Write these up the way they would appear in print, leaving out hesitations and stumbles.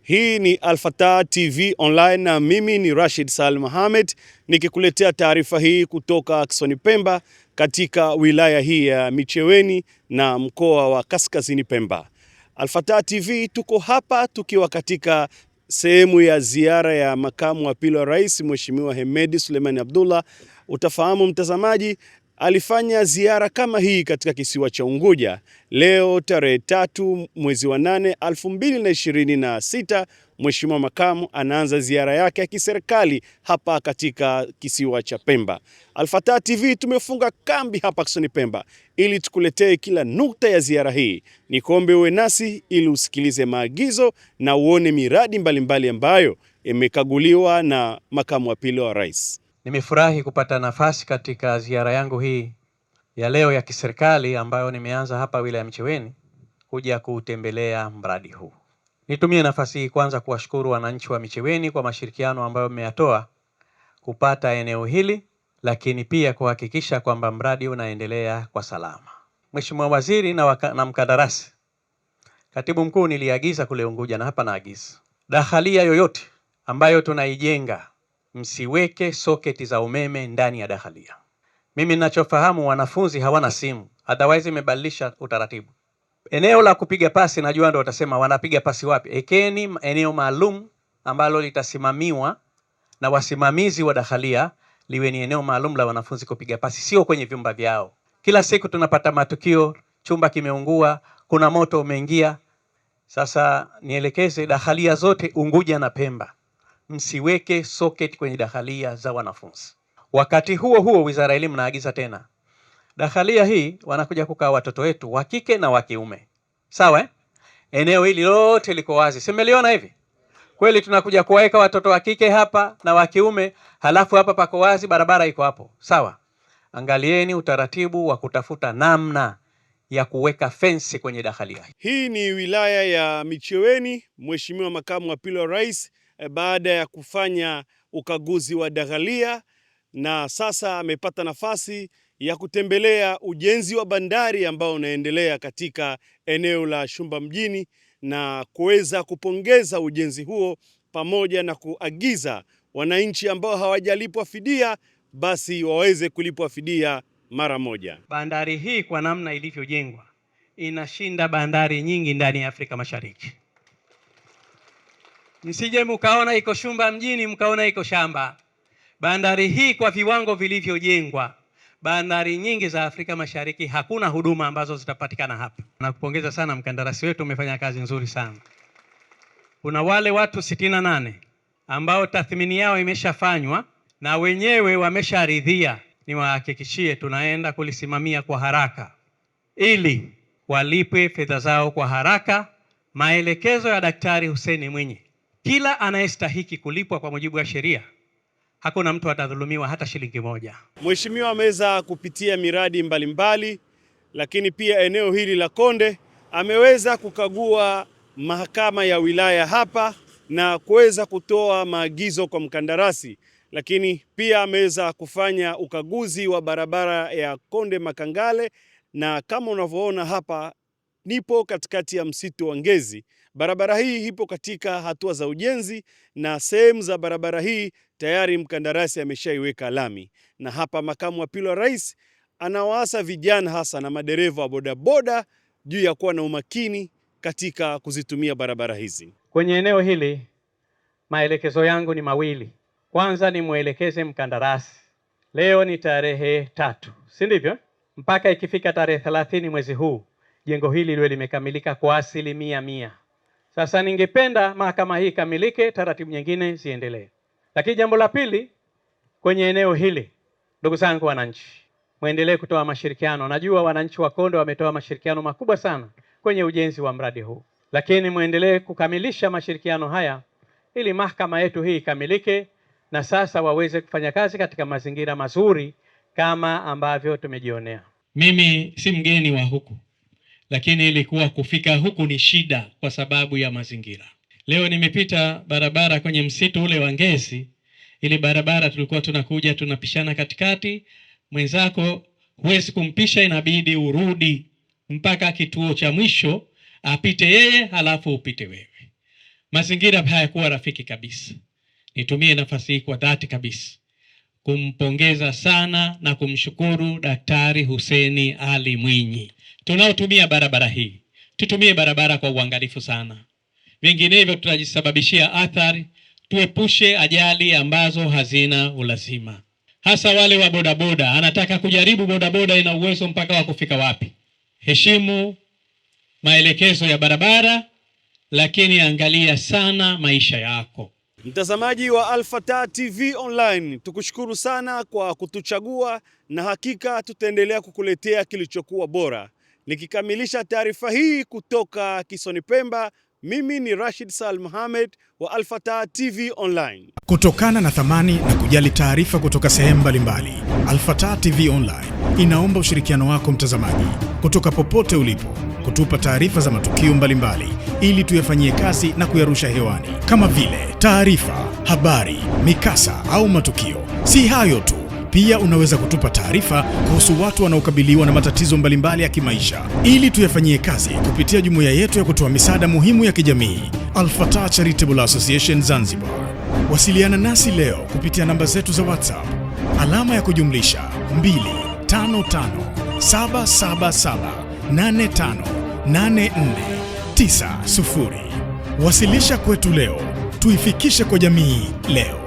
Hii ni Al-Fatah TV Online na mimi ni Rashid Salim Mohamed nikikuletea taarifa hii kutoka kisiwani Pemba katika wilaya hii ya Micheweni na mkoa wa Kaskazini Pemba. Al-Fatah TV tuko hapa tukiwa katika sehemu ya ziara ya makamu wa pili wa rais Mheshimiwa Hemedi Suleiman Abdullah. Utafahamu mtazamaji, alifanya ziara kama hii katika kisiwa cha Unguja leo tarehe 3 mwezi wa 8 2026. Mheshimiwa makamu anaanza ziara yake ya kiserikali hapa katika kisiwa cha Pemba. Al-Fatah TV tumefunga kambi hapa kisiwani Pemba ili tukuletee kila nukta ya ziara hii. Nikuombe uwe nasi ili usikilize maagizo na uone miradi mbalimbali ambayo imekaguliwa na makamu wa pili wa rais. Nimefurahi kupata nafasi katika ziara yangu hii ya leo ya kiserikali ambayo nimeanza hapa wilaya ya Micheweni kuja kutembelea mradi huu. Nitumie nafasi hii kwanza kuwashukuru wananchi wa Micheweni kwa mashirikiano ambayo mmeyatoa kupata eneo hili, lakini pia kuhakikisha kwamba mradi unaendelea kwa salama. Mheshimiwa Waziri na mkandarasi, Katibu Mkuu, niliagiza kule Unguja na hapa naagiza dakhalia yoyote ambayo tunaijenga msiweke soketi za umeme ndani ya dakhalia. Mimi ninachofahamu wanafunzi hawana simu, otherwise imebadilisha utaratibu. Eneo la kupiga pasi najua ndio watasema wanapiga pasi wapi. Ekeni eneo maalum ambalo litasimamiwa na wasimamizi wa dakhalia, liwe ni eneo maalum la wanafunzi kupiga pasi, sio kwenye vyumba vyao. Kila siku tunapata matukio, chumba kimeungua, kuna moto umeingia. Sasa nielekeze dakhalia zote Unguja na Pemba, msiweke socket kwenye dakhalia za wanafunzi. Wakati huo huo, Wizara ya Elimu naagiza tena, dakhalia hii wanakuja kukaa watoto wetu wa kike na wa kiume. Sawa Eneo hili lote liko wazi. Simeliona hivi? Kweli tunakuja kuweka watoto wa kike hapa na wa kiume, halafu hapa pako wazi, barabara iko hapo. Sawa? Angalieni utaratibu wa kutafuta namna ya kuweka fence kwenye dakhalia. Hii ni wilaya ya Micheweni. Mheshimiwa makamu wa pili wa rais baada ya kufanya ukaguzi wa dakhalia na sasa amepata nafasi ya kutembelea ujenzi wa bandari ambao unaendelea katika eneo la Shumba mjini na kuweza kupongeza ujenzi huo pamoja na kuagiza wananchi ambao hawajalipwa fidia basi waweze kulipwa fidia mara moja. Bandari hii kwa namna ilivyojengwa inashinda bandari nyingi ndani ya Afrika Mashariki. Msije mkaona iko Shumba mjini mkaona iko shamba. Bandari hii kwa viwango vilivyojengwa, bandari nyingi za Afrika Mashariki hakuna huduma ambazo zitapatikana hapa. Nakupongeza sana mkandarasi wetu, umefanya kazi nzuri sana. Kuna wale watu 68 ambao tathmini yao imeshafanywa na wenyewe wamesharidhia. Niwahakikishie tunaenda kulisimamia kwa haraka ili walipwe fedha zao kwa haraka. Maelekezo ya Daktari Hussein Mwinyi, kila anayestahiki kulipwa kwa mujibu wa sheria, hakuna mtu atadhulumiwa hata shilingi moja. Mheshimiwa ameweza kupitia miradi mbalimbali, lakini pia eneo hili la Konde ameweza kukagua mahakama ya wilaya hapa na kuweza kutoa maagizo kwa mkandarasi, lakini pia ameweza kufanya ukaguzi wa barabara ya Konde Makangale, na kama unavyoona hapa nipo katikati ya msitu wa Ngezi. Barabara hii ipo katika hatua za ujenzi na sehemu za barabara hii tayari mkandarasi ameshaiweka lami. Na hapa makamu wa pili wa rais anawaasa vijana hasa na madereva wa bodaboda juu ya kuwa na umakini katika kuzitumia barabara hizi. Kwenye eneo hili maelekezo yangu ni mawili. Kwanza ni muelekeze mkandarasi, leo ni tarehe 3, si ndivyo? Mpaka ikifika tarehe 30 mwezi huu jengo hili liwe limekamilika kwa 100%. Sasa ningependa mahakama hii kamilike, taratibu nyingine ziendelee. Lakini jambo la pili, kwenye eneo hili, ndugu zangu wananchi, muendelee kutoa mashirikiano. Najua wananchi wa Konde wametoa mashirikiano makubwa sana kwenye ujenzi wa mradi huu, lakini muendelee kukamilisha mashirikiano haya ili mahakama yetu hii ikamilike na sasa waweze kufanya kazi katika mazingira mazuri kama ambavyo tumejionea. Mimi si mgeni wa huku, lakini ilikuwa kufika huku ni shida kwa sababu ya mazingira. Leo nimepita barabara kwenye msitu ule wa Ngezi. Ile barabara tulikuwa tunakuja tunapishana katikati, mwenzako huwezi kumpisha, inabidi urudi mpaka kituo cha mwisho apite yeye halafu upite wewe. mazingira hayakuwa rafiki kabisa. Nitumie nafasi hii kwa dhati kabisa kumpongeza sana na kumshukuru Daktari Hussein Ali Mwinyi. Tunaotumia barabara hii, tutumie barabara kwa uangalifu sana, vinginevyo tutajisababishia athari. Tuepushe ajali ambazo hazina ulazima, hasa wale wa bodaboda. Anataka kujaribu bodaboda, ina uwezo mpaka wa kufika wapi? Heshimu maelekezo ya barabara, lakini angalia sana maisha yako. Mtazamaji wa Al-Fatah TV Online, tukushukuru sana kwa kutuchagua na hakika tutaendelea kukuletea kilichokuwa bora. Nikikamilisha taarifa hii kutoka Kisoni Pemba, mimi ni Rashid Salim Mohamed wa Al-Fatah TV Online. Kutokana na thamani na kujali taarifa kutoka sehemu mbalimbali, Al-Fatah TV Online inaomba ushirikiano wako mtazamaji, kutoka popote ulipo, kutupa taarifa za matukio mbalimbali ili tuyafanyie kazi na kuyarusha hewani, kama vile taarifa, habari, mikasa au matukio. Si hayo tu, pia unaweza kutupa taarifa kuhusu watu wanaokabiliwa na matatizo mbalimbali ya kimaisha ili tuyafanyie kazi kupitia jumuiya yetu ya kutoa misaada muhimu ya kijamii, Al-Fatah Charitable Association Zanzibar. Wasiliana nasi leo kupitia namba zetu za WhatsApp alama ya kujumlisha 25577858490. Wasilisha kwetu leo, tuifikishe kwa jamii leo.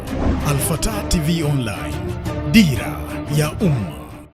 Al-Fatah TV Online, dira ya umma.